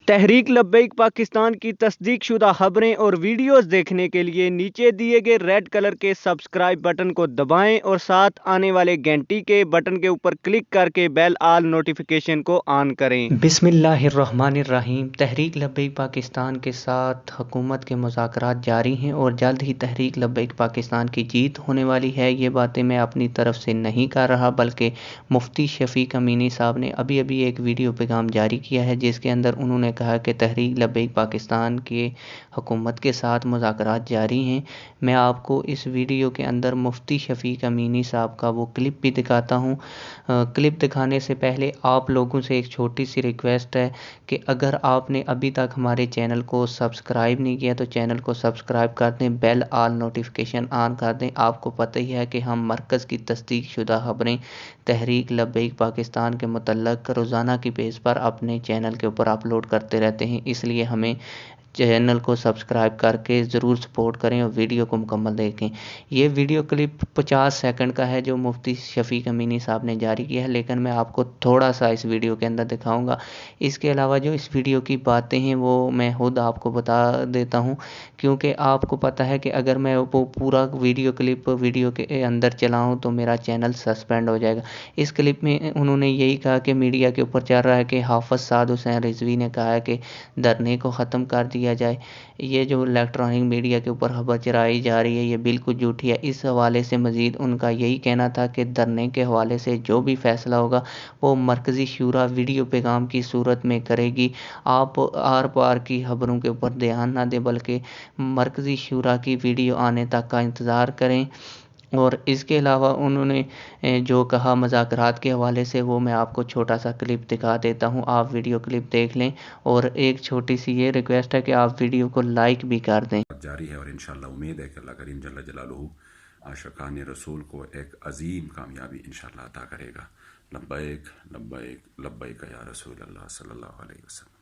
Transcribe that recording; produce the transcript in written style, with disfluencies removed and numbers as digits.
तहरीक लब्बैक पाकिस्तान की तस्दीकशुदा खबरें और वीडियोस देखने के लिए नीचे दिए गए रेड कलर के सब्सक्राइब बटन को दबाएं और साथ आने वाले घंटी के बटन के ऊपर क्लिक करके बेल आल नोटिफिकेशन को ऑन करें। बिस्मिल्लाहिर्रहमानिर्रहीम। तहरीक लब्बैक पाकिस्तान के साथ हुकूमत के मुज़ाकरात जारी हैं और जल्द ही तहरीक लब्बैक पाकिस्तान की जीत होने वाली है। ये बातें मैं अपनी तरफ से नहीं कर रहा, बल्कि मुफ्ती शफीक अमीनी साहब ने अभी अभी एक वीडियो पैगाम जारी किया है, जिसके अंदर उन्होंने कहा कि तहरीक लब्बैक पाकिस्तान के हुकूमत के साथ मुज़ाकरात जारी हैं। मैं आपको इस वीडियो के अंदर मुफ्ती शफीक अमीनी साहब का वो क्लिप भी दिखाता हूँ। क्लिप दिखाने से पहले आप लोगों से एक छोटी सी रिक्वेस्ट है कि अगर आपने अभी तक हमारे चैनल को सब्सक्राइब नहीं किया तो चैनल को सब्सक्राइब कर दें, बेल आल नोटिफिकेशन ऑन कर दें। आपको पता ही है कि हम मरकज़ की तस्दीकशुदा खबरें तहरीक लब्बैक पाकिस्तान के मुतल्लक रोज़ाना की बेस पर अपने चैनल के ऊपर अपलोड करते रहते हैं, इसलिए हमें चैनल को सब्सक्राइब करके ज़रूर सपोर्ट करें और वीडियो को मुकम्मल देखें। ये वीडियो क्लिप 50 सेकंड का है जो मुफ्ती शफीक अमीनी साहब ने जारी किया है, लेकिन मैं आपको थोड़ा सा इस वीडियो के अंदर दिखाऊंगा। इसके अलावा जो इस वीडियो की बातें हैं वो मैं खुद आपको बता देता हूं, क्योंकि आपको पता है कि अगर मैं वो पूरा वीडियो क्लिप वीडियो के अंदर चलाऊँ तो मेरा चैनल सस्पेंड हो जाएगा। इस क्लिप में उन्होंने यही कहा कि मीडिया के ऊपर चल रहा है कि हाफ़िज़ साद हुसैन रिजवी ने कहा है कि धरने को ख़त्म कर दिया जाए। ये जो इलेक्ट्रॉनिक मीडिया के ऊपर खबर चलाई जा रही है ये बिल्कुल झूठी है। इस हवाले से मज़ीद उनका यही कहना था कि धरने के हवाले से जो भी फ़ैसला होगा वो मरकज़ी शूरा वीडियो पैगाम की सूरत में करेगी। आप आर पार की खबरों के ऊपर ध्यान ना दें, बल्कि मरकज़ी शूरा की वीडियो आने तक का इंतज़ार करें। और इसके अलावा उन्होंने जो कहा मुज़ाकरात के हवाले से वो मैं आपको छोटा सा क्लिप दिखा देता हूँ, आप वीडियो क्लिप देख लें। और एक छोटी सी ये रिक्वेस्ट है कि आप वीडियो को लाइक भी कर दें। जारी है और इंशाल्लाह उम्मीद है कि अल्लाह करीम जल्ल जलालुहु आशिकान रसूल को एक अजीम कामयाबी इंशाल्लाह अता करेगा। लब्बैक लब्बैक लब्बैक या रसूल अल्लाह सल्लल्लाहु अलैहि वसल्लम।